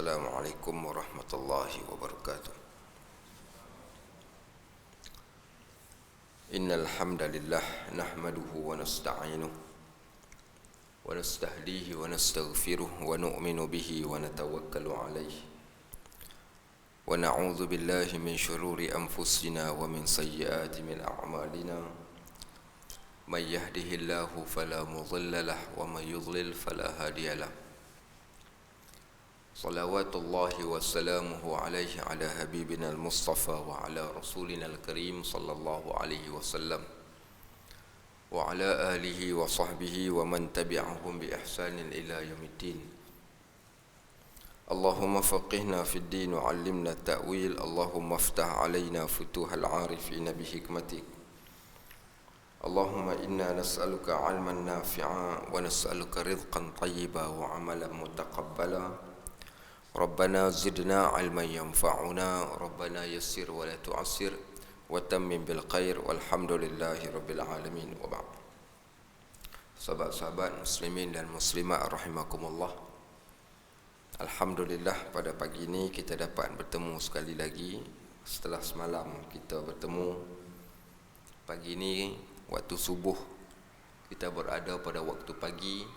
Assalamualaikum warahmatullahi wabarakatuh. Innal hamdalillah nahmaduhu wa nasta'inuhu wa nastahdihi wa nastaghfiruh wa nu'minu bihi wa natawakkalu alayhi wa na'udzu billahi min shururi anfusina wa min sayyiati min a'malina. May yahdihillahu fala mudilla lahu wa may yudlil fala hadiya lahu. Salawatullahi wa salamuhu alaihi ala habibina al-Mustafa wa ala rasulina al-Karim sallallahu alaihi wasallam wa ala alihi wa sahbihi wa man tabi'ahum bi ihsanin ila yaumiddin. Allahumma faqihna fid din wa 'allimna at-ta'wil. Allahumma iftah 'alaina futuhal 'arifina bi hikmatik. Allahumma inna nas'aluka 'ilman nafi'a wa nas'aluka rizqan tayyiban wa 'amalan mutaqabbala. Rabbana zidna ilman yanfa'una, Rabbana yassir wa la tu'assir, wa tammim bil khair, walhamdulillahi rabbil alamin. Wa ba'd. Sahabat-sahabat muslimin dan muslimat rahimakumullah, alhamdulillah pada pagi ini kita dapat bertemu sekali lagi setelah semalam kita bertemu. Pagi ini waktu subuh kita berada pada waktu pagi.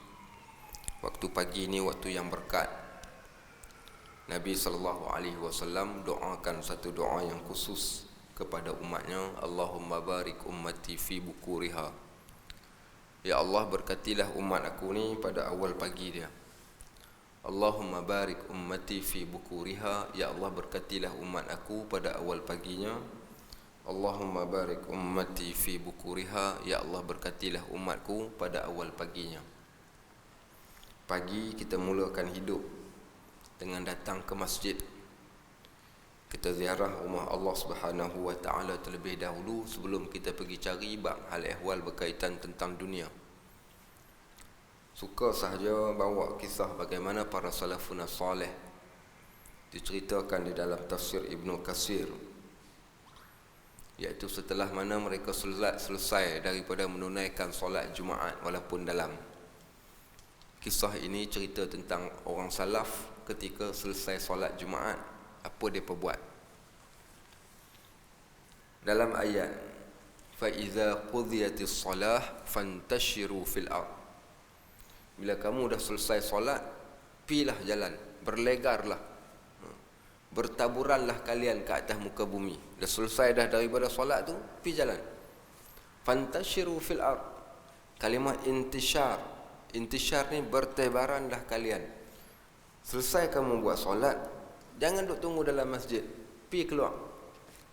Waktu pagi ini waktu yang berkat. Nabi SAW doakan satu doa yang khusus kepada umatnya. Allahumma barik ummati fi bukuriha. Ya Allah, berkatilah umat aku ni pada awal pagi dia. Allahumma barik ummati fi bukuriha. Ya Allah, berkatilah umat aku pada awal paginya. Allahumma barik ummati fi bukuriha. Ya Allah, berkatilah umatku pada awal paginya. Pagi kita mulakan hidup dengan datang ke masjid. Kita ziarah rumah Allah Subhanahu wa taala terlebih dahulu sebelum kita pergi cari bab hal ehwal berkaitan tentang dunia. Suka sahaja bawa kisah bagaimana para salafun salih diceritakan di dalam tafsir Ibnu Katsir, iaitu setelah mana mereka selesai daripada menunaikan solat Jumaat. Walaupun dalam kisah ini cerita tentang orang salaf ketika selesai solat Jumaat, apa dia perbuat. Dalam ayat fa iza qudiyatis salah fantashiru fil ard, bila kamu dah selesai solat, pilah jalan, berlegarlah, bertaburanlah kalian ke atas muka bumi. Dah selesai dah daripada solat tu, pi jalan. Fantashiru fil ard, kalimah intishar. Intishar ni bertebaranlah kalian. Selesai kamu buat solat, jangan duk tunggu dalam masjid, pi keluar.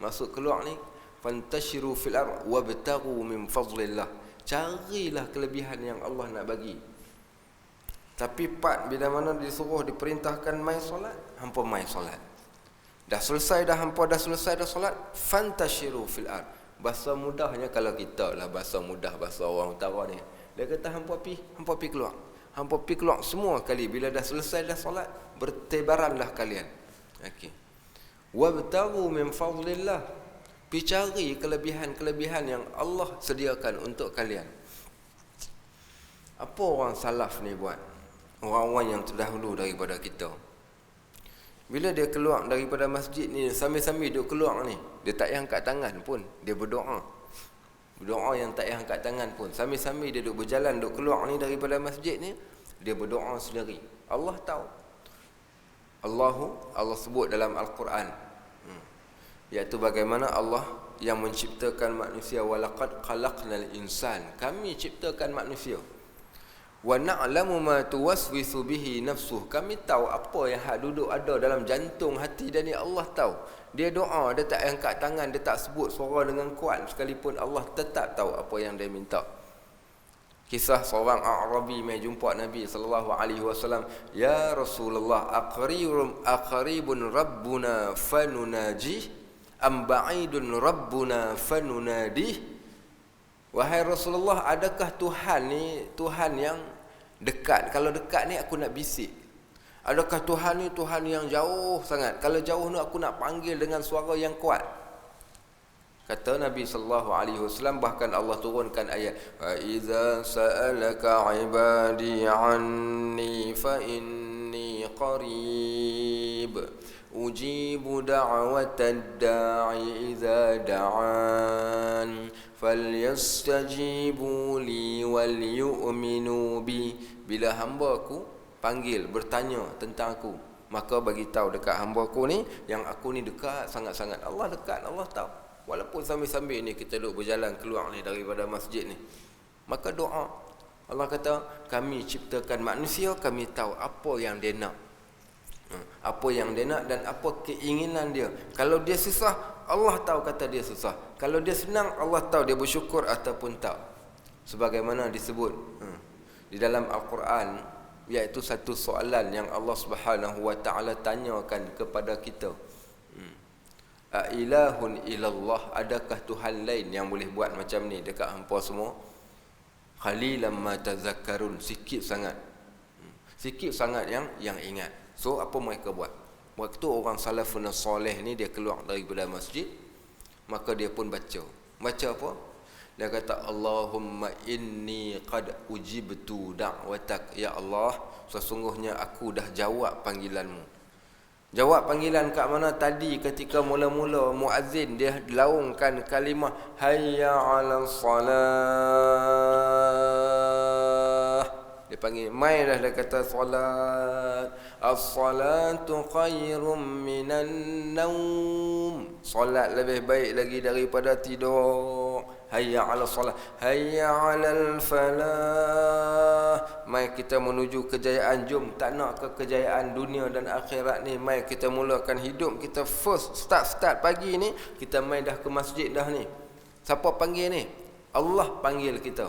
Masuk keluar ni, fantashiru fil ard wabtaghu min fadlillah, carilah kelebihan yang Allah nak bagi. Tapi part bila mana disuruh diperintahkan mai solat, hampa mai solat. Dah selesai dah solat, fantashiru fil ard. Bahasa mudahnya kalau kita lah, bahasa mudah bahasa orang utara ni, dia kata hampa pi keluar. Hampa pi keluar semua kali. Bila dah selesai dah solat, bertebaranlah kalian. Okey. Wabtaghu min fadlillah, pi cari kelebihan-kelebihan yang Allah sediakan untuk kalian. Apa orang salaf ni buat? Orang-orang yang terdahulu daripada kita. Bila dia keluar daripada masjid ni, sambil-sambil dia keluar ni, dia tak payah angkat tangan pun, dia berdoa. Berdoa yang tak payah angkat tangan pun. Sambil-sambil dia duduk berjalan, duduk keluar ni daripada masjid ni, dia berdoa sendiri. Allah tahu. Allah sebut dalam Al-Quran, iaitu bagaimana Allah yang menciptakan manusia. Walaqad khalaqnal insan, kami ciptakan manusia. Wa na'lamu ma tuwaswisu bihi nafsuh, kami tahu apa yang duduk ada dalam jantung hati dia ni. Allah tahu. Dia doa, dia tak angkat tangan, dia tak sebut suara dengan kuat sekalipun, Allah tetap tahu apa yang dia minta. Kisah seorang A'rabi mai jumpa Nabi sallallahu alaihi wasallam, ya Rasulullah, aqribun rabbuna fanunaji am ba'idun rabbuna fanunadi. Wahai Rasulullah, adakah Tuhan ni Tuhan yang dekat? Kalau dekat ni aku nak bisik. Adakah Tuhan ni Tuhan yang jauh sangat? Kalau jauh ni aku nak panggil dengan suara yang kuat. Kata Nabi sallallahu alaihi wasallam, bahkan Allah turunkan ayat, fa iza sa'alaka ibadi anni fa inni qarib ujibu da'watad da'i idza da'an falyastajibu li wal yu'minu bi. Bila hamba aku panggil bertanya tentang aku, maka bagi tahu dekat hamba aku ni yang aku ni dekat sangat-sangat. Allah dekat, Allah tahu. Walaupun sambil-sambil ni kita duduk berjalan keluar ni daripada masjid ni, maka doa. Allah kata, kami ciptakan manusia, kami tahu apa yang dia nak. Apa yang dia nak dan apa keinginan dia. Kalau dia susah, Allah tahu kata dia susah. Kalau dia senang, Allah tahu dia bersyukur ataupun tak. Sebagaimana disebut di dalam Al-Quran, iaitu satu soalan yang Allah Subhanahu wa taala tanyakan kepada kita. Ailahun ilallah, adakah Tuhan lain yang boleh buat macam ni dekat hampa semua? Qalilan ma tazakkarun, sikit sangat yang ingat. So apa mereka buat? Waktu orang salafun soleh ni dia keluar daripada masjid, maka dia pun baca apa? Dia kata, Allahumma inni qad ujibtu da'watak. Ya Allah, sesungguhnya aku dah jawab panggilanmu. Jawab panggilan kat mana? Tadi ketika mula-mula muazzin dia laungkan kalimah hayya 'alas salah. Dia panggil mai dah, dia kata solat. As-salatu khairum minan naum. Solat lebih baik lagi daripada tidur. Hayya 'alas salah, hayya 'alal falah. Mai kita menuju kejayaan. Jom, tak nak ke kejayaan dunia dan akhirat ni. Mai kita mulakan hidup kita first start pagi ni, kita mai dah ke masjid dah ni. Siapa panggil ni? Allah panggil kita.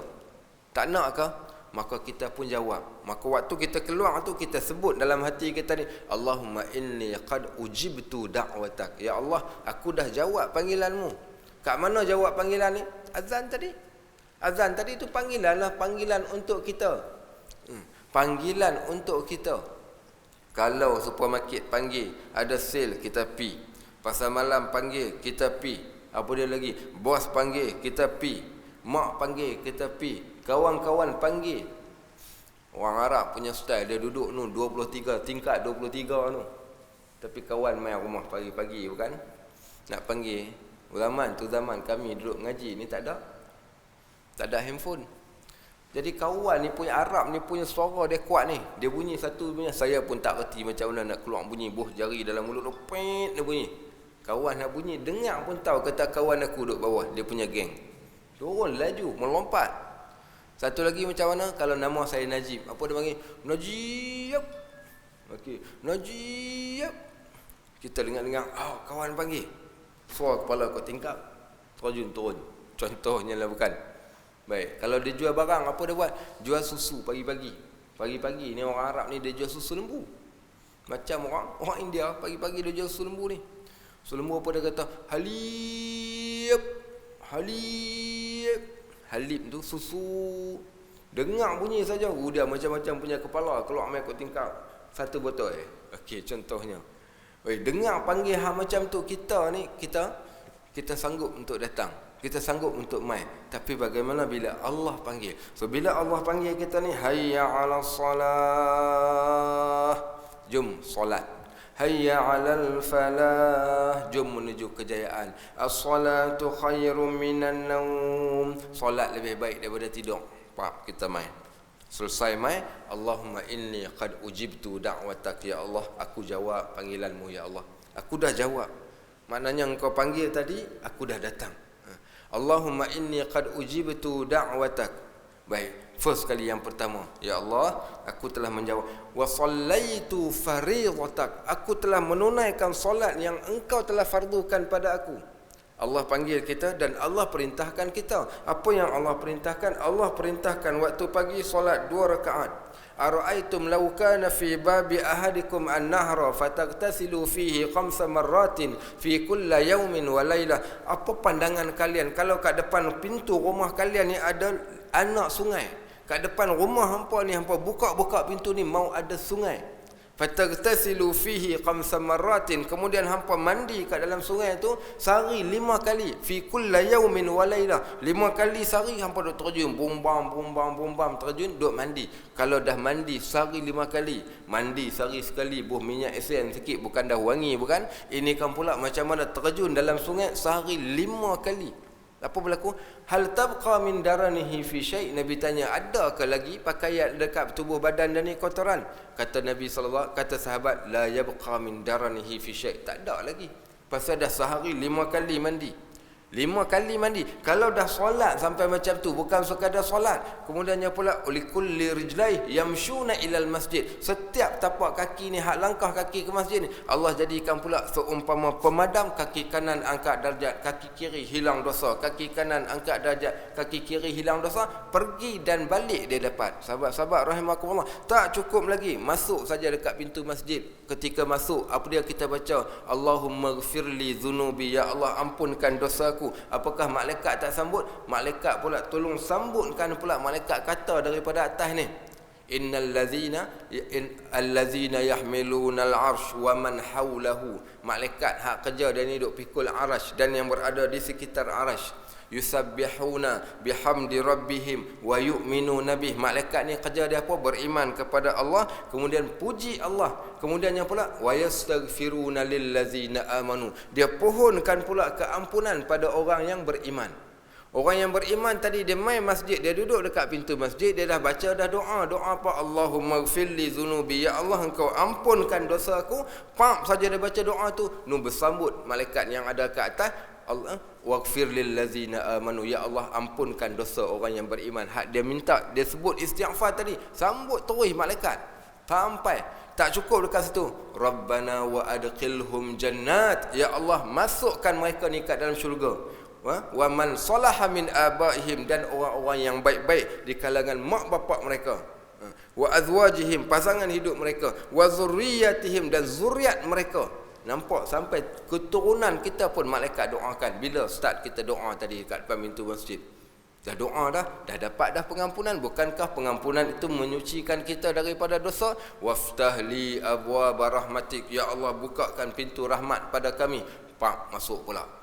Tak nak ke? Maka kita pun jawab. Maka waktu kita keluar tu, kita sebut dalam hati kita ni, Allahumma inni qad ujibtu da'watak. Ya Allah, aku dah jawab panggilanmu. Kat mana jawab panggilan ni? Azan tadi. Azan tadi tu panggilan lah, panggilan untuk kita. Panggilan untuk kita. Kalau supermarket panggil, ada sale, kita pi. Pasar malam panggil, kita pi. Apa dia lagi? Bos panggil, kita pi. Mak panggil, kita pi. Kawan-kawan panggil. Orang Arab punya style, dia duduk tu 23, tingkat 23 tu. Tapi kawan main rumah pagi-pagi bukan? Nak panggil. Zaman tu zaman kami duduk ngaji ni tak ada handphone. Jadi kawan ni punya Arab ni punya suara dia kuat ni. Dia bunyi satu punya, saya pun tak reti macam mana nak keluar bunyi, buh jari dalam mulut tu pet dia bunyi. Kawan nak bunyi, dengar pun tahu kata kawan aku duduk bawah, dia punya geng. Turun laju, melompat. Satu lagi macam mana? Kalau nama saya Najib, apa dia panggil? Najib. Okey, Najib. Kita dengar-dengar, kawan panggil. Suara kepala kau tingkap, terjun turun. Contohnya lah bukan. Baik, kalau dia jual barang, apa dia buat? Jual susu pagi-pagi. Pagi-pagi ni orang Arab ni dia jual susu lembu. Macam orang India pagi-pagi dia jual susu lembu ni. Susu lembu apa dia kata? Halib. Halib tu susu. Dengar bunyi saja, dia macam-macam punya kepala keluar mai kot tingkap. Satu botol. Okey, contohnya. Dengar panggil macam tu, kita ni kita sanggup untuk datang, kita sanggup untuk main. Tapi bagaimana bila Allah panggil? So bila Allah panggil kita ni, hayya 'alas salah, jom solat. Hayya 'alal falah, jom menuju kejayaan. As-salatu khairum minan naum, solat lebih baik daripada tidur. Pak, kita main. Selesai mai, Allahumma inni qad ujibtu da'watak. Ya Allah, aku jawab panggilanmu ya Allah. Aku dah jawab. Maknanya engkau panggil tadi, aku dah datang. Allahumma inni qad ujibtu da'watak. Baik, first kali yang pertama, ya Allah, aku telah menjawab. Wa sallaitu fariidatak, aku telah menunaikan solat yang engkau telah fardukan pada aku. Allah panggil kita dan Allah perintahkan kita. Apa yang Allah perintahkan? Allah perintahkan waktu pagi solat 2 rakaat. Ara'aitum law kana fi babi ahadikum an-nahra fataghtasilu fihi 5 marratin fi kulli yawmin wa lailah. Apa pandangan kalian kalau kat depan pintu rumah kalian ni ada anak sungai? Kat depan rumah hampa ni, hampa buka-buka pintu ni mau ada sungai. Fataghtasilu fihi khamsa marratin, kemudian hampa mandi kat dalam sungai tu sehari 5 kali, fi kulli yaumin wa lailah, 5 kali sehari hampa duk terjun, bumbam terjun duk mandi. Kalau dah mandi sehari 5 kali, mandi sehari sekali, buh minyak esen sikit, bukan dah wangi, bukan, ini kan pula macam mana terjun dalam sungai sehari 5 kali. Apa berlaku? Hal tabqa min daranihi fi syai', Nabi tanya, adakah lagi pakaian dekat tubuh badan dan ni kotoran? Kata Nabi sallallahu, kata sahabat, la yabqa min daranihi fi syai', tak ada lagi. Pasal dah sehari 5 kali mandi. 5 kali mandi. Kalau dah solat sampai macam tu, bukan sekadar solat, kemudiannya pula likulli rijlai yamshuna ilal masjid, setiap tapak kaki ni, hak langkah kaki ke masjid ni, Allah jadikan pula seumpama pemadam. Kaki kanan angkat darjat, kaki kiri hilang dosa, kaki kanan angkat darjat, kaki kiri hilang dosa, pergi dan balik dia dapat. Sahabat-sahabat rahimakumullah, tak cukup lagi masuk saja dekat pintu masjid. Ketika masuk, apa dia kita baca? Allahumma ghfirli dhunubi, ya Allah ampunkan dosa. Apakah malaikat tak sambut? Malaikat pula tolong sambutkan pula. Malaikat kata daripada atas ni, innal ladzina yahmiluna al-arsh wa man hawlahu, malaikat hak kerja dia ni duk pikul arash dan yang berada di sekitar arash, yusabbihuna bihamdi rabbihim wa yu'minuna bih, malaikat ni kerja dia apa? Beriman kepada Allah, kemudian puji Allah, kemudiannya pula wa yastaghfiruna lillazina amanu, dia pohonkan pula keampunan pada orang yang beriman. Orang yang beriman tadi dia main masjid, dia duduk dekat pintu masjid, dia dah baca dah doa apa? Allahumma ghfirli dhunubi, ya Allah engkau ampunkan dosaku. Pam saja dia baca doa tu, nu bersambut malaikat yang ada ke atas, Allah waghfir lil ladzina amanu, ya Allah ampunkan dosa orang yang beriman. Hak dia minta, dia sebut istighfar tadi, sambut terus malaikat sampai. Tak cukup dekat situ, Rabbana wa adkhilhum jannat, ya Allah masukkan mereka ni kat dalam syurga. Wa man salaha min abaihim, dan orang-orang yang baik-baik di kalangan mak bapak mereka. Wa azwajihim, pasangan hidup mereka. Wa zurriyatihim, dan zuriat mereka. Nampak sampai keturunan kita pun malaikat doakan. Bila start kita doa tadi kat depan pintu masjid, dah doa dah dapat dah pengampunan. Bukankah pengampunan itu menyucikan kita daripada dosa? Waftahli abwaaba rahmatik, ya Allah bukakan pintu rahmat pada kami. Pak masuk pula.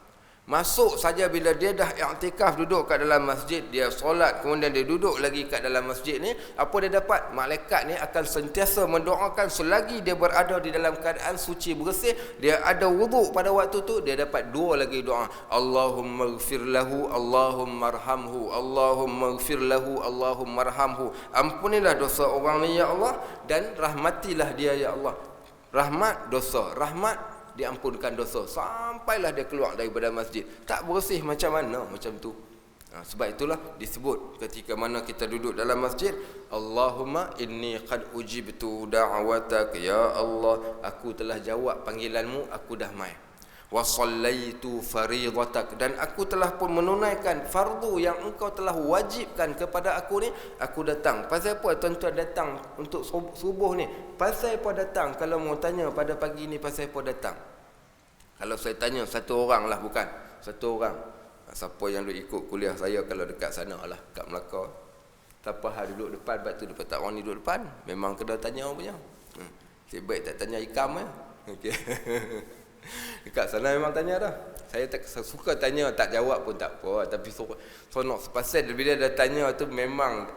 Masuk saja bila dia dah i'tikaf duduk kat dalam masjid, dia solat, kemudian dia duduk lagi kat dalam masjid ni, apa dia dapat? Malaikat ni akan sentiasa mendoakan selagi dia berada di dalam keadaan suci bersih, dia ada wuduk pada waktu tu, dia dapat 2 lagi doa. Allahumma ighfir lahu, Allahumma arhamhu, Allahumma ighfir lahu, Allahumma arhamhu. Ampunilah dosa orang ni ya Allah, dan rahmatilah dia ya Allah. Rahmat dosa, rahmat diampunkan dosa, sampailah dia keluar daripada masjid. Tak bersih macam mana macam tu. Sebab itulah disebut ketika mana kita duduk dalam masjid, Allahumma inni qad ujibtu da'watak, ya Allah aku telah jawab panggilanmu, aku dah mai. Wa sallaitu faridatak, dan aku telah pun menunaikan fardu yang engkau telah wajibkan kepada aku ni, aku datang. Pasal apa tuan-tuan datang untuk subuh ni? Pasal apa datang? Kalau mau tanya pada pagi ni pasal apa datang? Kalau saya tanya satu orang lah, bukan satu orang, siapa yang duk ikut kuliah saya kalau dekat sana lah, kat Melaka, siapa hal duduk depan, lepas tu dapat tak orang ni duduk depan, memang kena tanya orang punya. Sebaik tak tanya ikam ya. Okey. Dekat sana memang tanya dah. Saya tak suka tanya, tak jawab pun tak apa, tapi sonok sepasal bila dia dah tanya tu memang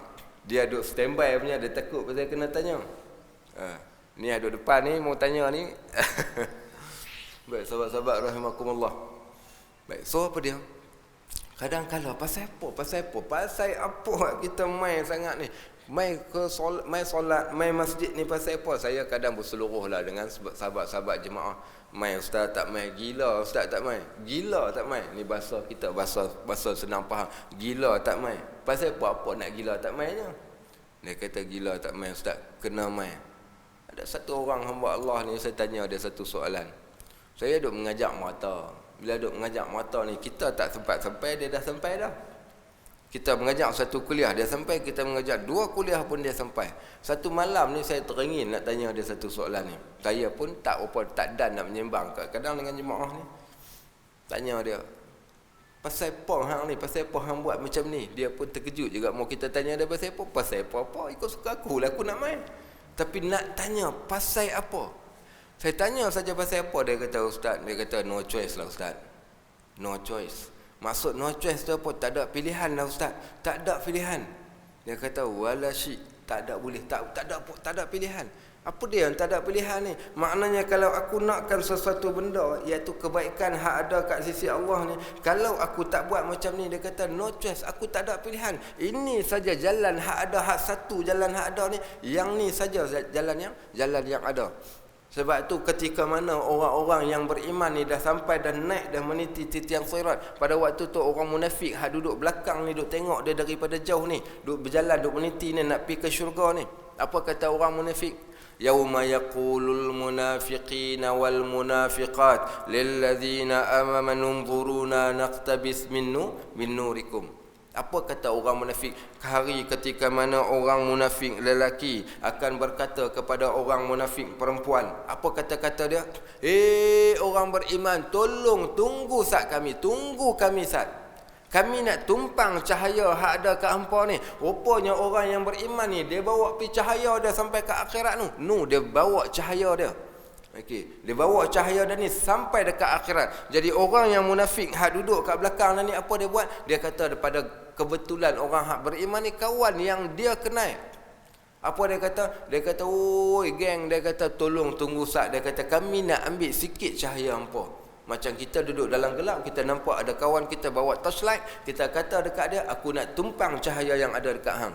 dia duduk standby punya, dia takut pasal kena tanya. Ni ada depan ni mau tanya ni. Baik sahabat-sahabat rahimakumullah. Baik, so apa dia? Kadang-kadang pasal apa? Pasal apa kita main sangat ni? Mai solat, mai masjid ni pasal apa? Saya kadang berseluruhlah dengan sahabat-sahabat jemaah. Mai ustaz tak mai, gila ustaz tak mai. Gila tak mai. Ni bahasa kita, bahasa senang faham. Gila tak mai. Pasal apa nak gila tak mainya? Dia kata gila tak mai ustaz, kena mai. Ada satu orang hamba Allah ni, saya tanya dia satu soalan. Saya duk mengajak mata. Bila duk mengajak mata ni, kita tak sempat sampai, dia dah sampai dah. Kita mengajak satu kuliah, dia sampai. Kita mengajak 2 kuliah pun dia sampai. Satu malam ni saya teringin nak tanya dia satu soalan ni. Saya pun tak dan nak menyembang kadang dengan jemaah ni. Tanya dia, pasal apa hang ni? Pasal apa hang buat macam ni? Dia pun terkejut juga. Mau kita tanya dia pasal apa? Pasal apa? Ikut suka aku lah, aku nak main. Tapi nak tanya pasal apa? Saya tanya saja pasal apa, dia kata ustaz, dia kata no choice lah ustaz. No choice. Maksud no choice tu apa? Tak ada pilihan lah ustaz. Tak ada pilihan. Dia kata wala syik, tak ada boleh, tak ada pilihan. Apa dia yang tak ada pilihan ni? Maknanya kalau aku nakkan sesuatu benda, iaitu kebaikan hak ada kat sisi Allah ni, kalau aku tak buat macam ni, dia kata no choice, aku tak ada pilihan. Ini saja jalan hak ada, hak satu jalan hak ada ni, yang ni saja jalan yang ada. Sebab tu ketika mana orang-orang yang beriman ni dah sampai dan naik dah meniti tiang sirat, pada waktu tu orang munafik hak duduk belakang ni duk tengok dia daripada jauh ni, duk berjalan duk meniti ni nak pergi ke syurga ni. Apa kata orang munafik? Yauma yaqulul munafiqina wal munafiqat lil ladzina amanu nzuruna naqtabis min nurikum. Apa kata orang munafik? Hari ketika mana orang munafik lelaki akan berkata kepada orang munafik perempuan. Apa kata-kata dia? Orang beriman, tolong tunggu sat kami, tunggu kami sat. Kami nak tumpang cahaya hak ada kat hampa ni. Rupanya orang yang beriman ni, dia bawa pi cahaya dia sampai ke akhirat tu. Dia bawa cahaya dia. Okey, dia bawa cahaya dia ni sampai dekat akhirat. Jadi orang yang munafik hak duduk kat belakang ni, apa dia buat? Dia kata daripada kebetulan orang hak beriman ni kawan yang dia kenal. Apa dia kata? Dia kata, "Oi geng," dia kata, "tolong tunggu sat." Dia kata, "Kami nak ambil sikit cahaya hampa." Macam kita duduk dalam gelap, kita nampak ada kawan kita bawa torchlight, kita kata dekat dia, "Aku nak tumpang cahaya yang ada dekat hang."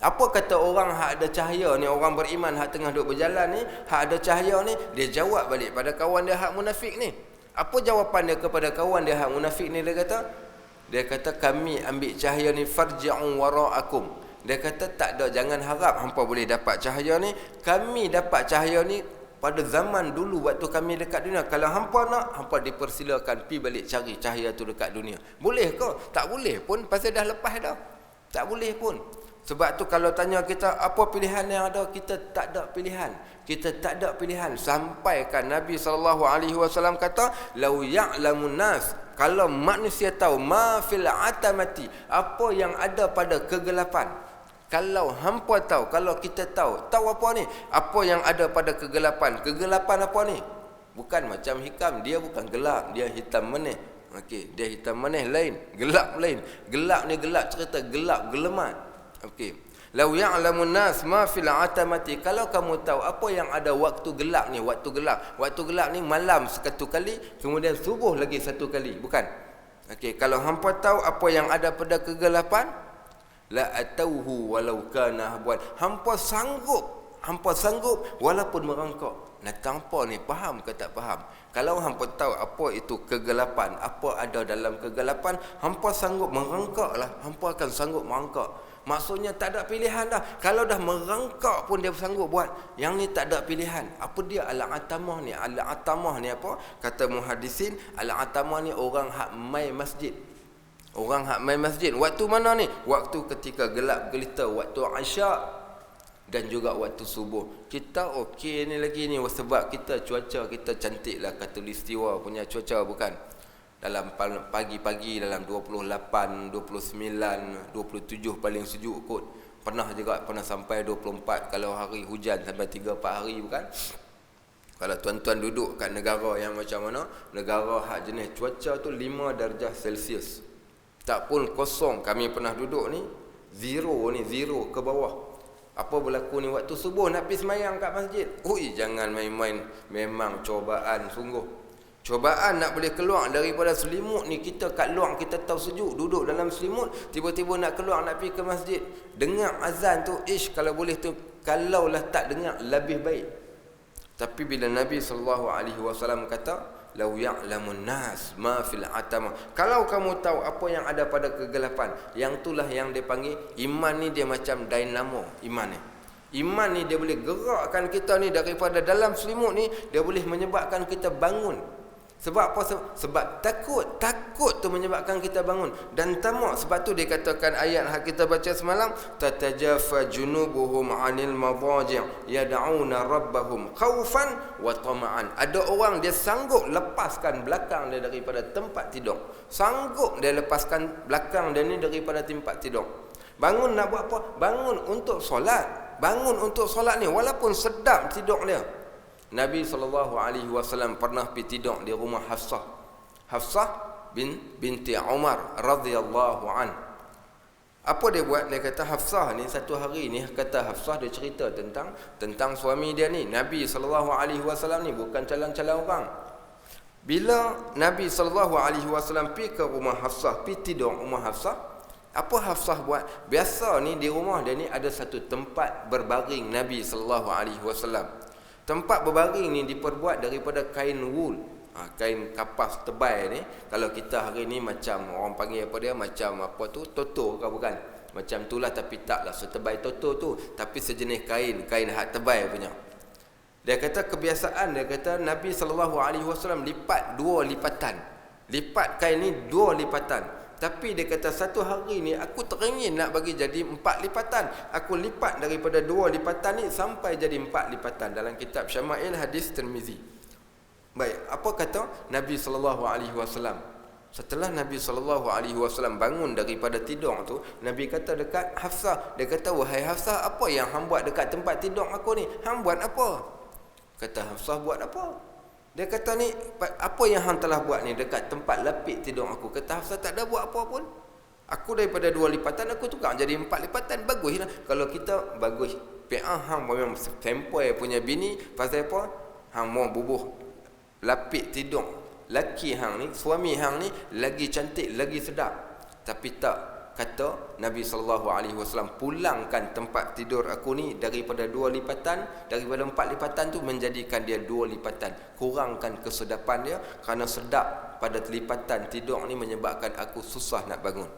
Apa kata orang hak ada cahaya ni, orang beriman hak tengah duduk berjalan ni, hak ada cahaya ni, dia jawab balik pada kawan dia hak munafik ni. Apa jawapan dia kepada kawan dia hak munafik ni? Dia kata, "Kami ambil cahaya ni, farji'u wara'akum." Dia kata, "Tak ada, jangan harap hampa boleh dapat cahaya ni. Kami dapat cahaya ni pada zaman dulu waktu kami dekat dunia. Kalau hampa nak, hampa dipersilakan pi balik cari cahaya tu dekat dunia." Boleh ke? Tak boleh pun, pasal dah lepas dah. Tak boleh pun. Sebab tu kalau tanya kita apa pilihan yang ada, kita tak ada pilihan. Kita tak ada pilihan. Sampaikan Nabi SAW kata, "Lau ya'lamun nas," kalau manusia tahu, "ma fil atamati," apa yang ada pada kegelapan. Kalau hampa tahu, kalau kita tahu apa ni? Apa yang ada pada kegelapan? Kegelapan apa ni? Bukan macam hikam, dia bukan gelap, dia hitam meneh. Okey, dia hitam meneh lain, gelap lain. Gelap ni gelap cerita gelap gelemat. Okey. Lau ya'lamun nas ma fil atamati, kalau kamu tahu apa yang ada waktu gelap ni, waktu gelap. Waktu gelap ni malam satu kali, kemudian subuh lagi satu kali, bukan? Okey, kalau hampa tahu apa yang ada pada kegelapan, la atauhu walau kana habwan. Hampa sanggup walaupun merangkak. Nak tanpa ni faham ke tak faham? Kalau hampa tahu apa itu kegelapan, apa ada dalam kegelapan, hampa sanggup merangkak lah. Hampa akan sanggup merangkak. Maksudnya tak ada pilihan dah. Kalau dah merangkak pun dia sanggup buat. Yang ni tak ada pilihan. Apa dia al-atamah ni? Al-atamah ni apa? Kata muhaddisin, al-atamah ni orang hak mai masjid. Orang hak main masjid. Waktu mana ni? Waktu ketika gelap gelita, waktu Isyak dan juga waktu subuh. Kita okey ni lagi ni sebab kita cuaca kita cantik lah, khatulistiwa punya cuaca, bukan? Dalam pagi-pagi dalam 28, 29, 27 paling sejuk kot. Pernah sampai 24 kalau hari hujan sampai 3-4 hari, bukan? Kalau tuan-tuan duduk kat negara yang macam mana? Negara hak jenis cuaca tu 5 darjah Celsius. Tak pun kosong. Kami pernah duduk ni zero ke bawah. Apa berlaku ni waktu subuh nak pergi semayang kat masjid. Ui, jangan main-main. Memang cobaan sungguh. Cobaan nak boleh keluar daripada selimut ni. Kita kat luar kita tahu sejuk, duduk dalam selimut, tiba-tiba nak keluar nak pergi ke masjid. Dengar azan tu, kalau boleh tu, kalaulah tak dengar lebih baik. Tapi bila Nabi SAW kata, "Lau ya'lamun nas ma fil atama," kalau kamu tahu apa yang ada pada kegelapan, yang itulah yang dia panggil iman ni. Dia macam dinamo iman ni. Iman ni dia boleh gerakkan kita ni daripada dalam selimut ni, dia boleh menyebabkan kita bangun. Sebab apa? Sebab takut tu menyebabkan kita bangun. Dan tamak, sebab tu dia katakan ayat yang kita baca semalam, "Tatajafa junubuhum 'anil madaji' yad'una rabbahum khaufan wa tama'an." Ada orang dia sanggup lepaskan belakang dia daripada tempat tidur. Sanggup dia lepaskan belakang dia ni daripada tempat tidur. Bangun nak buat apa? Bangun untuk solat. bangun untuk solat ni walaupun sedap tidur dia. Nabi SAW pernah pergi tidur di rumah Hafsah binti Umar radhiyallahu an. Apa dia buat? Dia kata Hafsah ni satu hari ni, kata Hafsah dia cerita tentang suami dia ni. Nabi SAW ni bukan calon-calon orang. Bila Nabi SAW pergi ke rumah Hafsah, pergi tidur rumah Hafsah, apa Hafsah buat? Biasa ni di rumah dia ni ada satu tempat berbaring Nabi SAW. Tempat berbaring ni diperbuat daripada kain wool, kain kapas tebal ni. Kalau kita hari ni macam orang panggil apa dia, macam apa tu, toto ke bukan? Macam itulah, tapi taklah setebal toto tu, tapi sejenis kain hak tebal punya. Dia kata kebiasaan, dia kata Nabi SAW lipat 2 lipatan. Lipat kain ni 2 lipatan. Tapi dia kata satu hari ni aku teringin nak bagi jadi 4 lipatan. Aku lipat daripada 2 lipatan ni sampai jadi 4 lipatan. Dalam kitab Syama'il hadis Tirmizi. Baik, apa kata Nabi SAW? Setelah Nabi SAW bangun daripada tidur tu, Nabi kata dekat Hafsah, dia kata, wahai Hafsah, apa yang hang buat dekat tempat tidur aku ni? Hang buat apa? Kata Hafsah, buat apa? Dia kata ni, apa yang hang telah buat ni dekat tempat lapik tidur aku? Kata Hafsah, tak ada buat apa pun. Aku daripada 2 lipatan aku tukar jadi 4 lipatan. Baguslah. Kalau kita bagus, hang memang tempoi punya bini, pasal apa? Hang mau bubuh lapik tidur laki hang ni, suami hang ni lagi cantik, lagi sedap. Tapi tak, kata Nabi SAW, pulangkan tempat tidur aku ni daripada 2 lipatan, daripada 4 lipatan tu menjadikan dia 2 lipatan. Kurangkan kesedapan dia, kerana sedap pada lipatan tidur ni menyebabkan aku susah nak bangun.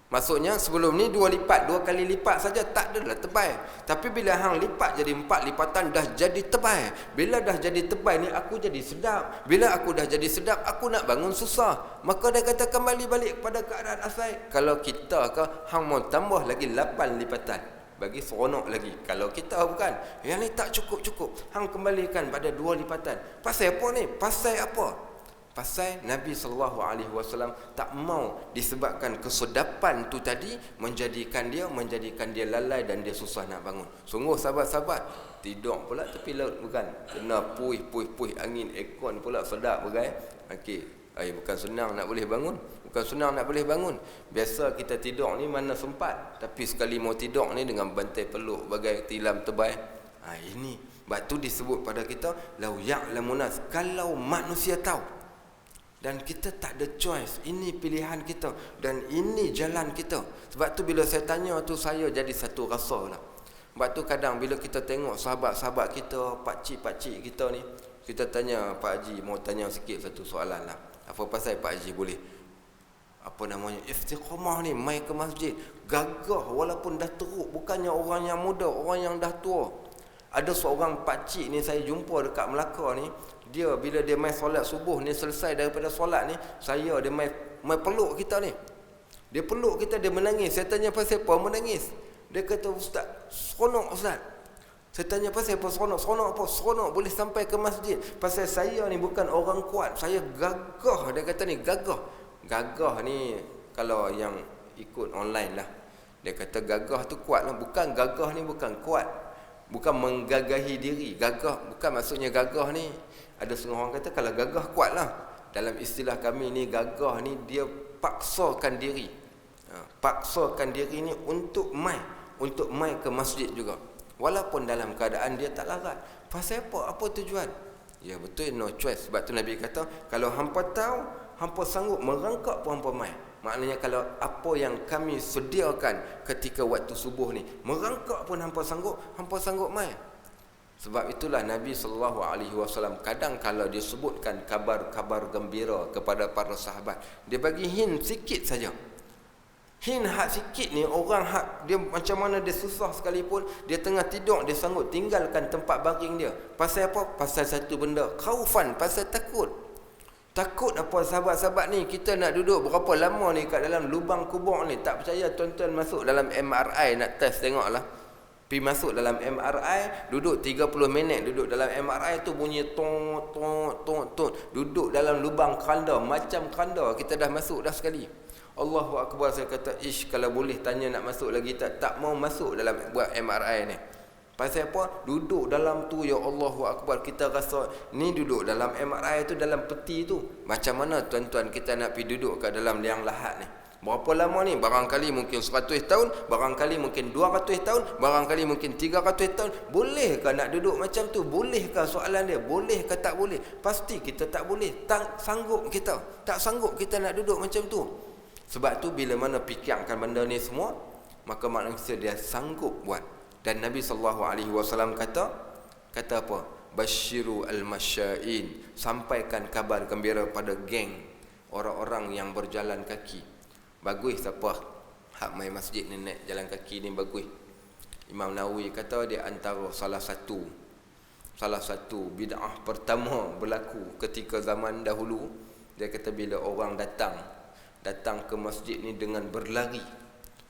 Maksudnya sebelum ni 2 lipat, 2 kali lipat saja tak adalah tebal. Tapi bila hang lipat jadi 4 lipatan, dah jadi tebal. Bila dah jadi tebal ni aku jadi sedap. Bila aku dah jadi sedap, aku nak bangun susah. Maka dia kata kembali balik kepada keadaan asal. Kalau kita ke, hang mau tambah lagi 8 lipatan, bagi seronok lagi. Kalau kita bukan, yang ni tak cukup-cukup, hang kembalikan pada 2 lipatan. Pasal apa ni? Pasal apa? Pasal Nabi SAW tak mau disebabkan kesedapan tu tadi menjadikan dia lalai dan dia susah nak bangun. Sungguh sahabat-sahabat, tidur pula tepi laut bukan? Kena puih angin aircon pula sedap bukan? Okey, bukan senang nak boleh bangun. Bukan senang nak boleh bangun. Biasa kita tidur ni mana sempat, tapi sekali mau tidur ni dengan bantai peluk bagai tilam tebal. Ini sebab tu disebut pada kita lau ya'lamunas, kalau manusia tahu. Dan kita tak ada choice. Ini pilihan kita dan ini jalan kita. Sebab tu bila saya tanya tu, saya jadi satu rasa lah. Sebab tu kadang bila kita tengok sahabat-sahabat kita, pakcik-pakcik kita ni, kita tanya Pak Haji, mau tanya sikit satu soalan lah. Apa pasal Pak Haji boleh istiqamah ni, mai ke masjid gagah walaupun dah teruk? Bukannya orang yang muda, orang yang dah tua. Ada seorang pakcik ni saya jumpa dekat Melaka ni. Dia bila dia mai solat subuh ni, selesai daripada solat ni, dia mai peluk kita ni. Dia peluk kita, dia menangis. Saya tanya pasal apa menangis? Dia kata, ustaz, seronok ustaz. Saya tanya pasal apa seronok? Seronok apa? Seronok boleh sampai ke masjid. Pasal saya ni bukan orang kuat, saya gagah. Dia kata ni gagah. Gagah ni kalau yang ikut online lah, dia kata gagah tu kuat lah. Bukan gagah ni bukan kuat, bukan menggagahi diri. Gagah bukan maksudnya gagah ni. Ada setengah orang kata kalau gagah kuat lah. Dalam istilah kami ni, gagah ni dia paksakan diri. Paksakan diri ni untuk mai ke masjid juga, walaupun dalam keadaan dia tak larat. Pasal apa? Apa tujuan? Ya betul, no choice. Sebab tu Nabi kata, kalau hampa tahu, hampa sanggup merangkak pun hampa mai. Maknanya kalau apa yang kami sediakan ketika waktu subuh ni, merangkak pun hampa sanggup mai. Sebab itulah Nabi SAW kadang kalau dia sebutkan kabar-kabar gembira kepada para sahabat, dia bagi hint sikit saja. Hint hak sikit ni, orang hak dia macam mana dia susah sekalipun, dia tengah tidur, dia sanggup tinggalkan tempat baring dia. Pasal apa? Pasal satu benda, khaufan, pasal takut. Takut apa sahabat-sahabat ni? Kita nak duduk berapa lama ni kat dalam lubang kubur ni? Tak percaya tuan-tuan masuk dalam MRI nak test tengoklah. Pergi masuk dalam MRI, duduk 30 minit duduk dalam MRI tu, bunyi tong. Duduk dalam lubang keranda, macam keranda kita dah masuk dah sekali. Allahu Akbar. Saya kata, kalau boleh tanya nak masuk lagi tak mau masuk dalam buat MRI ni. Pasal apa? Duduk dalam tu, ya Allahu Akbar, kita rasa ni duduk dalam MRI tu, dalam peti tu. Macam mana tuan-tuan kita nak pergi duduk kat dalam liang lahat ni? Berapa lama ni? Barangkali mungkin 100 tahun, barangkali mungkin 200 tahun, barangkali mungkin 300 tahun. Bolehkah nak duduk macam tu? Bolehkah soalan dia? Bolehkah tak boleh? Pasti kita tak boleh. Tak sanggup kita. Tak sanggup kita nak duduk macam tu. Sebab tu bila mana fikirkan benda ni semua, maka manusia dia sanggup buat. Dan Nabi SAW kata apa? Basyiru al-masya'in, sampaikan kabar gembira pada geng orang-orang yang berjalan kaki. Bagus siapa hak mai masjid ni naik jalan kaki ni, bagus. Imam Nawawi kata dia antara salah satu bid'ah pertama berlaku ketika zaman dahulu. Dia kata bila orang datang ke masjid ni dengan berlari.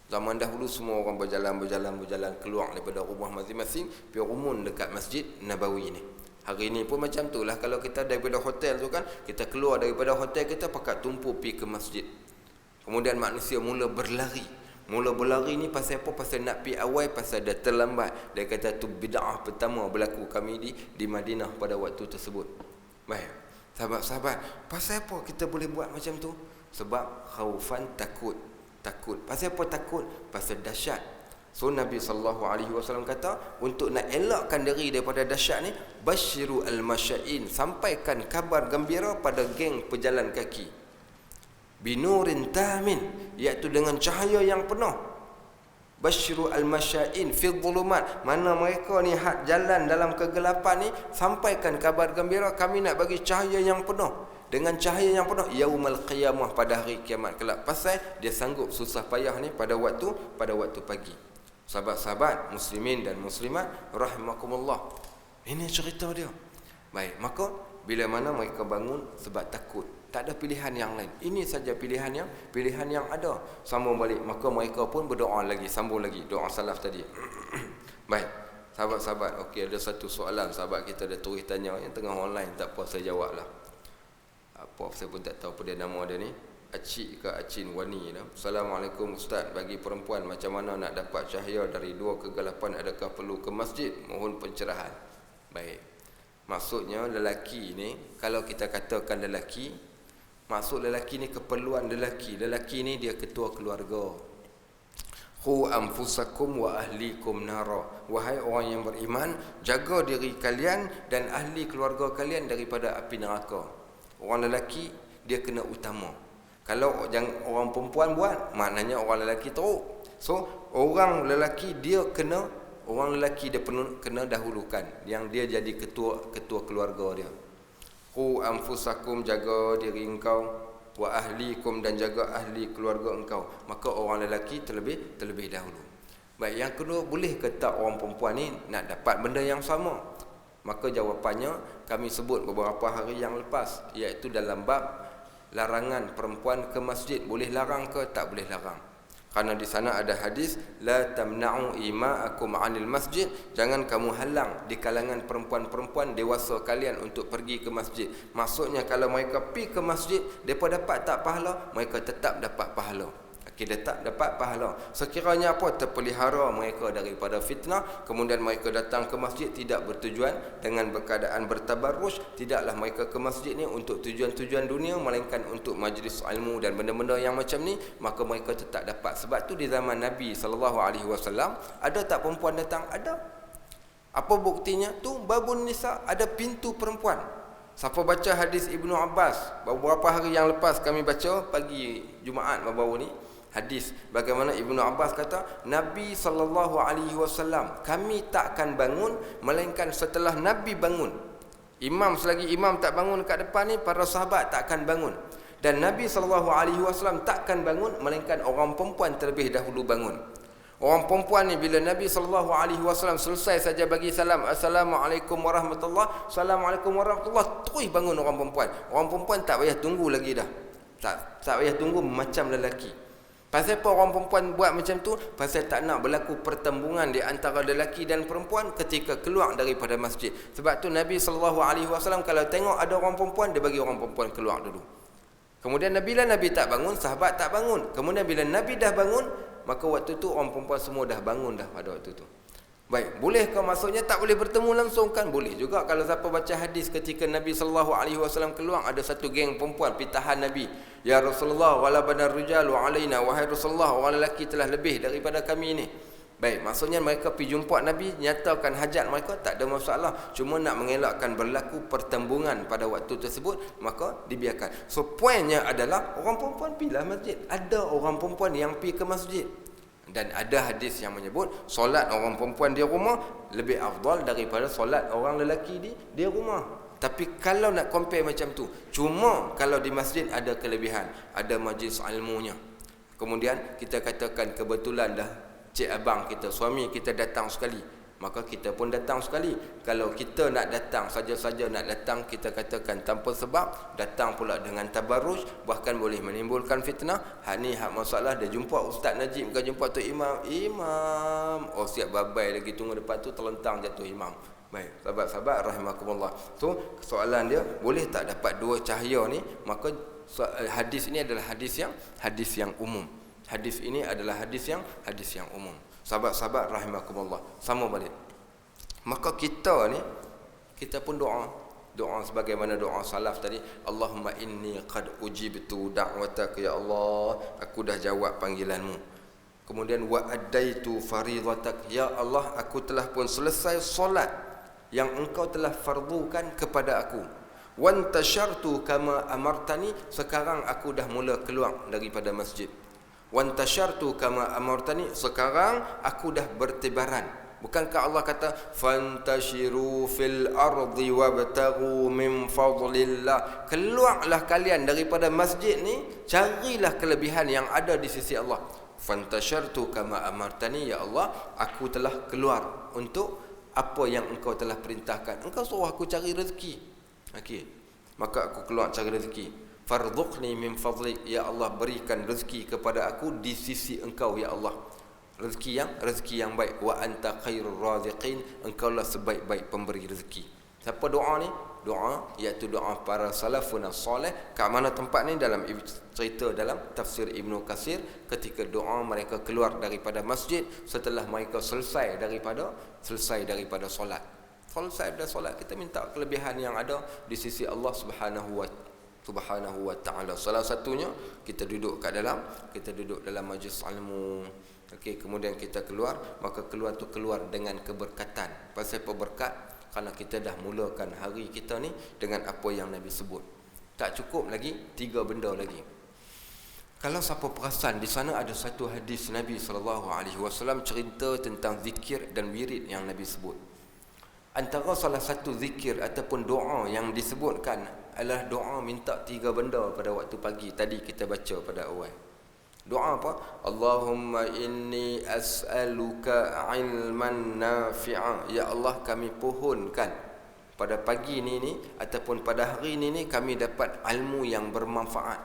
Zaman dahulu semua orang berjalan keluar daripada rumah masing-masing pergi rumun dekat Masjid Nabawi ni. Hari ni pun macam tu lah. Kalau kita daripada hotel tu kan, kita keluar daripada hotel kita pakat tumpu pergi ke masjid. Kemudian manusia mula berlari. Mula berlari ni pasal apa? Pasal nak pergi awal, pasal dah terlambat. Dia kata tu bid'ah pertama berlaku kami di Madinah pada waktu tersebut. Baik, sahabat-sahabat, pasal apa kita boleh buat macam tu? Sebab khaufan, takut. Pasal apa takut? Pasal dahsyat. So Nabi SAW kata, untuk nak elakkan diri daripada dahsyat ni, basyiru al-masya'in, sampaikan kabar gembira pada geng pejalan kaki. Binurin tamin, iaitu dengan cahaya yang penuh. Basyiru al-masya'in fi dhulumat, mana mereka ni hak jalan dalam kegelapan ni, sampaikan kabar gembira, kami nak bagi cahaya yang penuh. Dengan cahaya yang penuh yaumal qiyamah, pada hari kiamat kelak. Pasal dia sanggup susah payah ni pada waktu pagi. Sahabat-sahabat muslimin dan muslimat rahimakumullah, ini cerita dia. Baik, maka bila mana mereka bangun sebab takut, tak ada pilihan yang lain. Ini saja pilihan yang ada. Sambung balik, maka mereka pun berdoa lagi, sambung lagi doa salaf tadi. Baik, sahabat-sahabat, okey, ada satu soalan sahabat kita dah tulis tanya yang tengah online, tak apa saya jawablah. Apa saya pun tak tahu apa dia nama dia ni. Acik ke Acin Wani dah. Assalamualaikum Ustaz, bagi perempuan macam mana nak dapat cahaya dari dua kegelapan? Adakah perlu ke masjid? Mohon pencerahan. Baik. Maksudnya lelaki ni, kalau kita katakan lelaki, maksud lelaki ni keperluan lelaki. Lelaki ni dia ketua keluarga. Qu anfusakum wa ahlikum nara. Wahai orang yang beriman, jaga diri kalian dan ahli keluarga kalian daripada api neraka. Orang lelaki dia kena utama. Kalau orang perempuan buat, maknanya orang lelaki teruk. So orang lelaki dia kena dahulukan, yang dia jadi ketua keluarga dia. Qu anfusakum, jaga diri engkau, wa ahlikum, dan jaga ahli keluarga engkau. Maka orang lelaki terlebih dahulu. Baik, yang kedua, boleh ke tak orang perempuan ni nak dapat benda yang sama? Maka jawapannya kami sebut beberapa hari yang lepas, iaitu dalam bab larangan perempuan ke masjid. Boleh larang ke tak boleh larang? Kerana di sana ada hadis, la tamna'u ima'akum 'anil masjid, jangan kamu halang di kalangan perempuan-perempuan dewasa kalian untuk pergi ke masjid. Maksudnya kalau mereka pergi ke masjid, mereka dapat tak pahala? Mereka tetap dapat pahala. Kita tak dapat pahala. Sekiranya apa? Terpelihara mereka daripada fitnah, kemudian mereka datang ke masjid tidak bertujuan dengan berkeadaan bertabarruj, tidaklah mereka ke masjid ni untuk tujuan-tujuan dunia, melainkan untuk majlis ilmu dan benda-benda yang macam ni, maka mereka tetap dapat. Sebab tu di zaman Nabi SAW, ada tak perempuan datang? Ada. Apa buktinya? Tu babun nisa, ada pintu perempuan. Siapa baca hadis Ibnu Abbas beberapa hari yang lepas, kami baca pagi Jumaat baru ni, hadis bagaimana Ibnu Abbas kata, Nabi SAW, kami takkan bangun melainkan setelah Nabi bangun. Selagi imam tak bangun kat depan ni, para sahabat takkan bangun. Dan Nabi SAW takkan bangun melainkan orang perempuan terlebih dahulu bangun. Orang perempuan ni bila Nabi SAW selesai saja bagi salam, Assalamualaikum warahmatullahi, Assalamualaikum warahmatullahi, terus bangun orang perempuan. Orang perempuan tak payah tunggu lagi dah. Tak payah tunggu macam lelaki. Pasal apa orang perempuan buat macam tu? Pasal tak nak berlaku pertembungan di antara lelaki dan perempuan ketika keluar daripada masjid. Sebab tu Nabi SAW kalau tengok ada orang perempuan, dia bagi orang perempuan keluar dulu. Kemudian bila Nabi tak bangun, sahabat tak bangun. Kemudian bila Nabi dah bangun, maka waktu tu orang perempuan semua dah bangun dah pada waktu tu. Baik, bolehkah maksudnya tak boleh bertemu langsung? Kan boleh juga. Kalau siapa baca hadis ketika Nabi SAW keluar, ada satu geng perempuan pitahan Nabi, ya Rasulullah, wala banar rijalu alaina, wahai Rasulullah, orang lelaki telah lebih daripada kami ini. Baik, maksudnya mereka pergi jumpa Nabi, nyatakan hajat mereka, tak ada masalah. Cuma nak mengelakkan berlaku pertembungan pada waktu tersebut, maka dibiarkan. So poinnya adalah orang perempuan pergilah masjid. Ada orang perempuan yang pergi ke masjid. Dan ada hadis yang menyebut solat orang perempuan di rumah lebih afdal daripada solat orang lelaki di rumah. Tapi kalau nak compare macam tu, cuma kalau di masjid ada kelebihan, ada majlis ilmunya. Kemudian kita katakan kebetulan dah cik abang kita, suami kita datang sekali, maka kita pun datang sekali. Kalau kita nak datang saja-saja nak datang, kita katakan tanpa sebab, datang pula dengan tabarruj, bahkan boleh menimbulkan fitnah. Hak ni hak masalah dia jumpa Ustaz Najib, bukan jumpa tu imam. Oh siap babai lagi, tunggu depan tu terlentang jatuh imam. Baik, sahabat-sahabat rahimakumullah. So soalan dia, boleh tak dapat dua cahaya ni? Maka hadis ini adalah hadis yang umum. Hadis ini adalah hadis yang umum. Sahabat-sahabat rahimakumullah, sama balik. Maka kita ni, kita pun doa sebagaimana doa salaf tadi, Allahumma inni qad ujibtu da'watak, ya Allah, aku dah jawab panggilanmu. Kemudian wa addaitu faridatak, ya Allah, aku telah pun selesai solat yang engkau telah fardukan kepada aku. Wantashartu kama amartani, sekarang aku dah mula keluar daripada masjid. Wantashartu kama amartani, sekarang aku dah bertebaran. Bukankah Allah kata fantashiru fil ardi wabtaghu min fadlillah, keluarlah kalian daripada masjid ni, carilah kelebihan yang ada di sisi Allah. Fantashartu kama amartani, ya Allah, aku telah keluar untuk apa yang engkau telah perintahkan. Engkau suruh aku cari rezeki, okey, maka aku keluar cari rezeki. Fardhuqni min fadlik, ya Allah, berikan rezeki kepada aku di sisi engkau, ya Allah, rezeki yang baik. Wa anta khairur raziqin, engkaulah sebaik-baik pemberi rezeki. Siapa doa ni? Doa iaitu doa para salafun salih. Kat mana tempat ni? Dalam cerita dalam tafsir Ibnu Katsir, ketika doa mereka keluar daripada masjid setelah mereka selesai daripada solat. Selesai daripada solat, kita minta kelebihan yang ada di sisi Allah Subhanahu wa ta'ala. Salah satunya kita duduk dalam majlis ilmu. Okey, kemudian kita keluar, maka keluar dengan keberkatan. Pasal apa berkat? Kerana kita dah mulakan hari kita ni dengan apa yang Nabi sebut. Tak cukup lagi, 3 benda lagi. Kalau siapa perasan, di sana ada satu hadis Nabi SAW cerita tentang zikir dan wirid yang Nabi sebut. Antara salah satu zikir ataupun doa yang disebutkan adalah doa minta 3 benda pada waktu pagi. Tadi kita baca pada awal. Doa apa? Allahumma inni as'aluka ilman nafi'a. Ya Allah, kami pohonkan pada pagi ni ataupun pada hari ni kami dapat ilmu yang bermanfaat.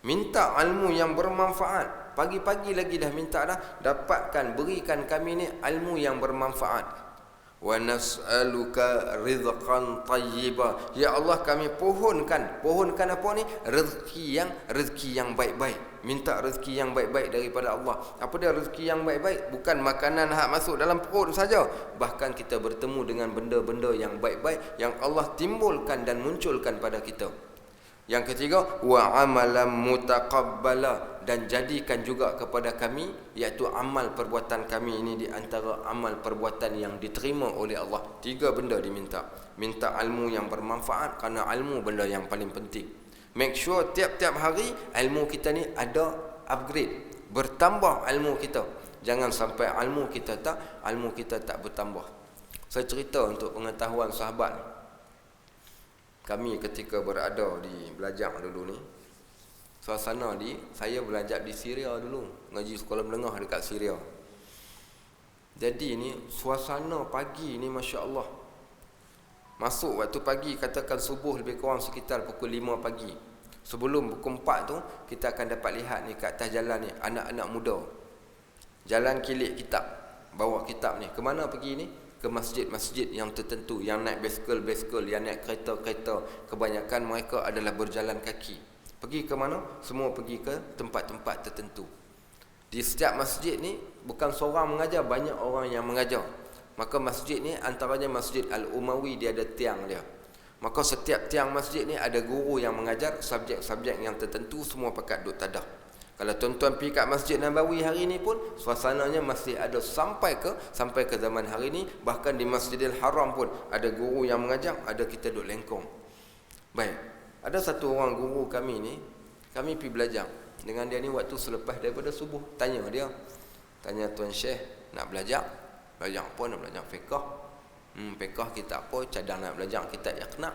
Minta ilmu yang bermanfaat. Pagi-pagi lagi dah minta dah. Dapatkan, berikan kami ni ilmu yang bermanfaat. Wa nas'aluka rizqan tayyiba. Ya Allah, kami pohonkan apa ni? Rezeki yang baik-baik. Minta rezeki yang baik-baik daripada Allah. Apa dia rezeki yang baik-baik? Bukan makanan hak masuk dalam perut saja, bahkan kita bertemu dengan benda-benda yang baik-baik yang Allah timbulkan dan munculkan pada kita. Yang ketiga, wa amalan mutaqabbala, dan jadikan juga kepada kami, iaitu amal perbuatan kami ini di antara amal perbuatan yang diterima oleh Allah. 3 benda diminta. Minta ilmu yang bermanfaat, kerana ilmu benda yang paling penting. Make sure tiap-tiap hari ilmu kita ni ada upgrade, bertambah ilmu kita. Jangan sampai ilmu kita tak bertambah. Saya cerita untuk pengetahuan sahabat. Kami ketika berada di belajar dulu ni, suasana saya belajar di Syria dulu, ngaji sekolah menengah dekat Syria. Jadi ni suasana pagi ni masya-Allah. Masuk waktu pagi, katakan subuh lebih kurang sekitar pukul 5 pagi. Sebelum pukul 4 tu, kita akan dapat lihat ni kat atas jalan ni anak-anak muda jalan kilik kitab, bawa kitab ni. Ke mana pergi ni? Ke masjid-masjid yang tertentu, yang naik basikal, yang naik kereta. Kebanyakan mereka adalah berjalan kaki. Pergi ke mana? Semua pergi ke tempat-tempat tertentu. Di setiap masjid ni bukan seorang mengajar, banyak orang yang mengajar. Maka masjid ni antaranya Masjid Al-Umawi, dia ada tiang dia. Maka setiap tiang masjid ni ada guru yang mengajar subjek-subjek yang tertentu, semua pakat duk tadah. Kalau tuan-tuan pergi kat Masjid Nabawi hari ni pun suasananya masih ada sampai ke zaman hari ni. Bahkan di Masjidil Haram pun ada guru yang mengajar, ada kita duk lengkong. Baik, ada satu orang guru kami ni, kami pergi belajar dengan dia ni waktu selepas daripada subuh. Tanya Tuan Syekh, nak belajar apa? Nak belajar fiqh. Fiqh kitab apa? Cadang nak belajar kitab Iqna'.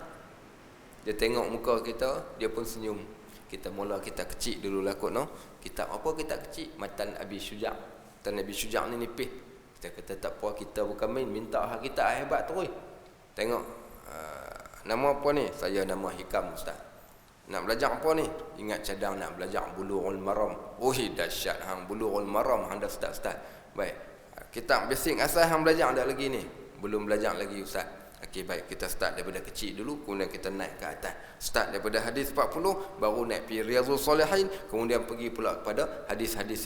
Dia tengok muka kita, dia pun senyum. Kita kecil dulu lah kot, no? Kitab apa? Kitab kecil, Matan Abi Syuja'. Matan Abi Syuja' ni nipis. Kita kata tak apa, kita bukan main, minta hak kita hebat terus. Tengok, nama apa ni? Saya nama Hikam, Ustaz. Nak belajar apa ni? Ingat cadang nak belajar Bulughul Maram. Dahsyat hang Bulughul Maram, hang dah start. Baik, kitab basic asal hang belajar dah lagi ni? Belum belajar lagi, Ustaz. Okey, baik, kita start daripada kecil dulu, kemudian kita naik ke atas. Start daripada hadis 40, baru naik pergi Riyadhus Salihin, kemudian pergi pula kepada hadis-hadis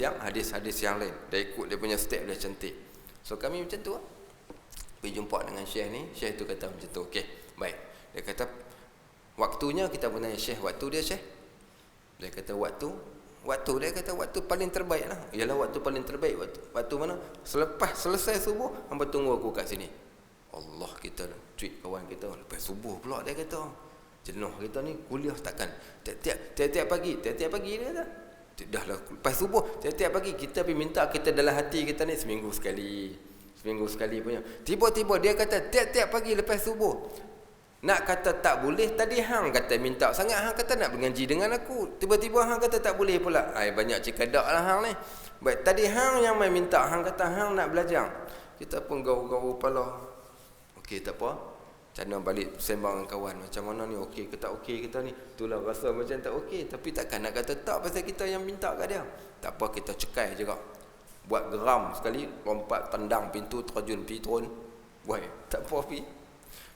yang lain. Dia ikut dia punya step dia cantik. So kami macam tu lah. Pergi jumpa dengan Syekh ni, Syekh tu kata macam tu. Okey, baik. Dia kata waktunya, kita pun tanya Syekh, waktu dia Syekh? Dia kata waktu dia kata waktu paling terbaik lah. Ialah waktu paling terbaik waktu mana? Selesai subuh, hamba tunggu aku kat sini. Allah, kita tweet kawan kita, lepas subuh pula dia kata. Jenuh kita ni, kuliah takkan tiap-tiap pagi dia kata. Dah lah lepas subuh, tiap-tiap pagi kita pergi minta, kita dalam hati kita ni seminggu sekali punya. Tiba-tiba dia kata tiap-tiap pagi lepas subuh. Nak kata tak boleh, tadi hang kata minta sangat, hang kata nak mengaji dengan aku. Tiba-tiba hang kata tak boleh pula. Banyak cikadak lah hang ni. Baik, tadi hang yang main minta, hang kata hang nak belajar. Kita pun gaul-gaul kepala. Okey, tak apa. Cana balik sembang dengan kawan, macam mana ni, okey ke tak okey kita ni. Itulah rasa macam tak okey, tapi takkan nak kata tak pasal kita yang minta kat dia. Tak apa, kita cekai juga. Buat geram sekali, lompat tendang pintu, terjun pergi turun. Tak apa pergi.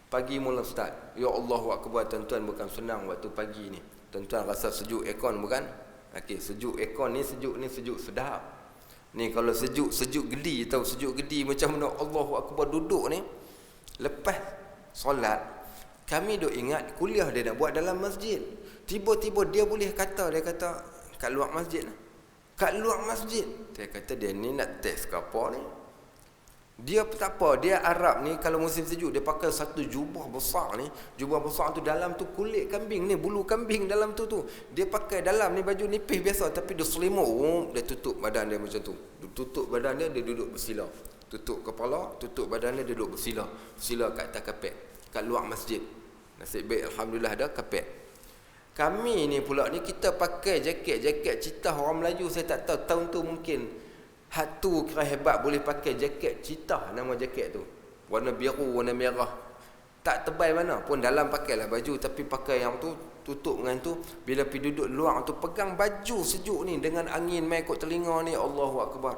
Pagi mula start. Ya Allahu Akbar, tuan-tuan, bukan senang waktu pagi ni. Tuan-tuan rasa sejuk aircon bukan? Okey, sejuk aircon ni, sejuk sedap. Ni kalau sejuk gedi, tahu sejuk gedi macam mana? Allahu Akbar, duduk ni. Lepas solat, kami duk ingat kuliah dia nak buat dalam masjid. Tiba-tiba dia kata kat luar masjid. Dia kata dia ni nak test ke apa ni. Dia tak apa, dia Arab ni kalau musim sejuk dia pakai satu jubah besar ni. Jubah besar tu dalam tu kulit kambing ni, bulu kambing dalam tu. Dia pakai dalam ni baju nipis biasa, tapi dia selimut, dia tutup badan dia macam tu. Dia tutup badan dia duduk bersila. Tutup kepala, tutup badan dia duduk bersila. Bersila kat atas kapet, kat luar masjid. Nasib baik alhamdulillah ada kapet. Kami ni pula ni kita pakai jaket citah orang Melayu. Saya tak tahu tahun tu mungkin hak tu kira hebat, boleh pakai jaket citah, nama jaket tu. Warna biru, warna merah. Tak tebal mana pun, dalam pakailah baju, tapi pakai yang tu, tutup dengan tu. Bila pergi duduk luar tu, pegang baju sejuk ni dengan angin main kot telinga ni. Allahu Akbar.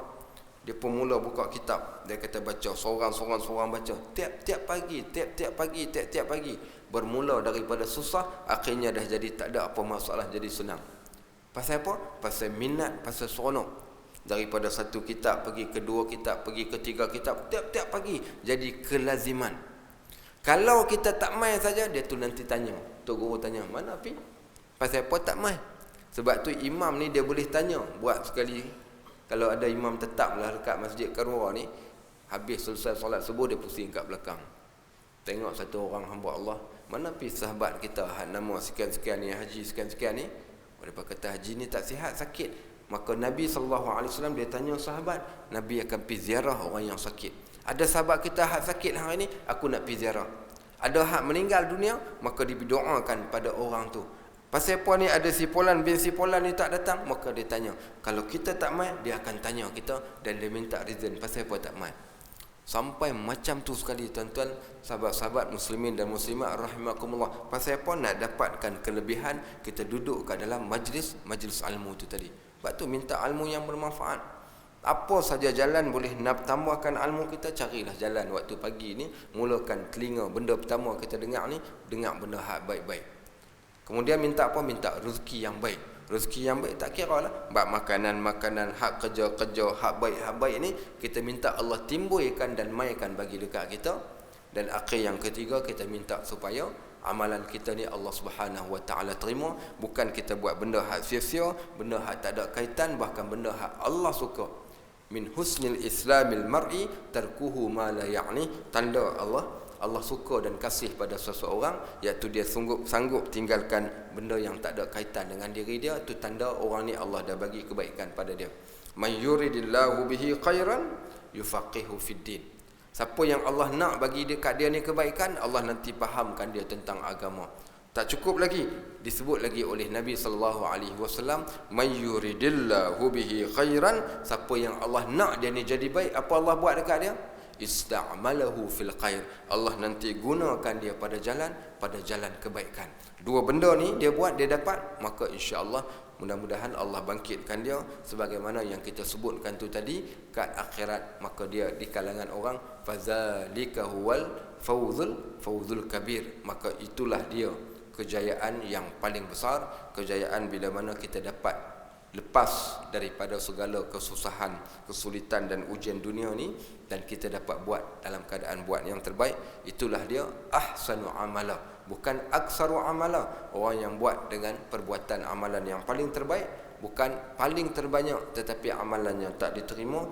Dia pun mula buka kitab. Dia kata baca, seorang baca. Tiap-tiap pagi. Bermula daripada susah, akhirnya dah jadi tak ada apa masalah, jadi senang. Pasal apa? Pasal minat, pasal seronok. Daripada satu kitab pergi ke dua kitab, pergi ke tiga kitab, tiap-tiap pagi jadi kelaziman. Kalau kita tak main saja, dia tu nanti tanya, Tok Guru tanya, mana pi? Pasal apa tak main? Sebab tu imam ni dia boleh tanya. Buat sekali, kalau ada imam tetap lah dekat Masjid Karwa ni, habis selesai solat subuh, dia pusing kat belakang. Tengok satu orang hamba Allah, mana pi sahabat kita hak nama sekian-sekian ni, haji sekian-sekian ni. Mereka kata haji ni tak sihat, sakit. Maka Nabi SAW dia tanya sahabat, Nabi akan pergi ziarah orang yang sakit. Ada sahabat kita hak sakit hari ni, aku nak pergi ziarah. Ada hak meninggal dunia, maka didoakan pada orang tu. Pasal apa ni ada si Polan bin si Polan ni tak datang, maka dia tanya. Kalau kita tak mai, dia akan tanya kita dan dia minta reason pasal apa tak mai. Sampai macam tu sekali tuan-tuan, sahabat-sahabat muslimin dan muslimat rahimakumullah. Pasal apa nak dapatkan kelebihan kita duduk kat dalam majlis ilmu tu tadi. Sebab tu minta ilmu yang bermanfaat. Apa saja jalan boleh nak tambahkan ilmu kita, carilah jalan waktu pagi ni. Mulakan telinga, benda pertama kita dengar ni, dengar benda hak baik-baik. Kemudian minta apa? Minta rezeki yang baik. Rezeki yang baik tak kira lah. Bab makanan, hak kerja, hak baik ni kita minta Allah timbulkan dan mainkan bagi dekat kita. Dan akhir yang ketiga, kita minta supaya amalan kita ni Allah Subhanahu Wa Taala terima. Bukan kita buat benda hak sia-sia, benda hak tak ada kaitan, bahkan benda hak Allah suka. Min husnil islamil mar'i tarkuhu ma la ya'ni. Tanda Allah suka dan kasih pada seseorang, iaitu dia sanggup tinggalkan benda yang tak ada kaitan dengan diri dia. Itu tanda orang ni Allah dah bagi kebaikan pada dia. May yuridillahu bihi khairan yufaqihu fid din. Siapa yang Allah nak bagi dekat dia ni kebaikan, Allah nanti fahamkan dia tentang agama. Tak cukup lagi, disebut lagi oleh Nabi SAW, may yuridillahu bihi khairan. Siapa yang Allah nak dia ni jadi baik, apa Allah buat dekat dia? Ista'malahu fil khair. Allah nanti gunakan dia pada jalan kebaikan. Dua benda ni dia buat, dia dapat, maka insya-Allah mudah-mudahan Allah bangkitkan dia sebagaimana yang kita sebutkan tu tadi kat akhirat, maka dia di kalangan orang fazalika huwal fawzul kabir. Maka itulah dia kejayaan yang paling besar, kejayaan bila mana kita dapat lepas daripada segala kesusahan, kesulitan dan ujian dunia ni, dan kita dapat buat dalam keadaan buat yang terbaik. Itulah dia ahsanu amala, bukan aksaru amala. Orang yang buat dengan perbuatan amalan yang paling terbaik, bukan paling terbanyak, tetapi amalan yang tak diterima,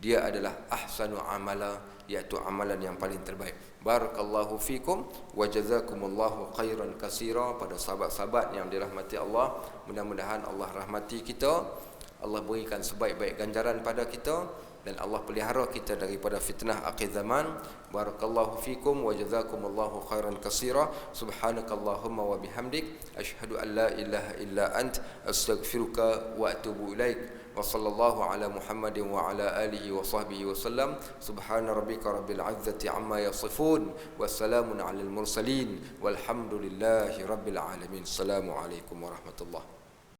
dia adalah ahsanu amala, iaitu amalan yang paling terbaik. Barakallahu fikum wa jazakumullahu khairan katsira. Pada sahabat-sahabat yang dirahmati Allah, mudah-mudahan Allah rahmati kita, Allah berikan sebaik-baik ganjaran pada kita, dan Allah pelihara kita daripada fitnah akhir zaman. Barakallahu fikum wa jazakumullahu khairan katsira. Subhanakallahumma wa bihamdik asyhadu an la ilaha illa ant astaghfiruka wa atubu ilaik. Wa sallallahu ala Muhammadin wa ala alihi wa sahbihi wa sallam. Subhana rabbika rabbil izzati amma yasifun wa salamun alal mursalin walhamdulillahi rabbil alamin. Assalamu alaikum warahmatullahi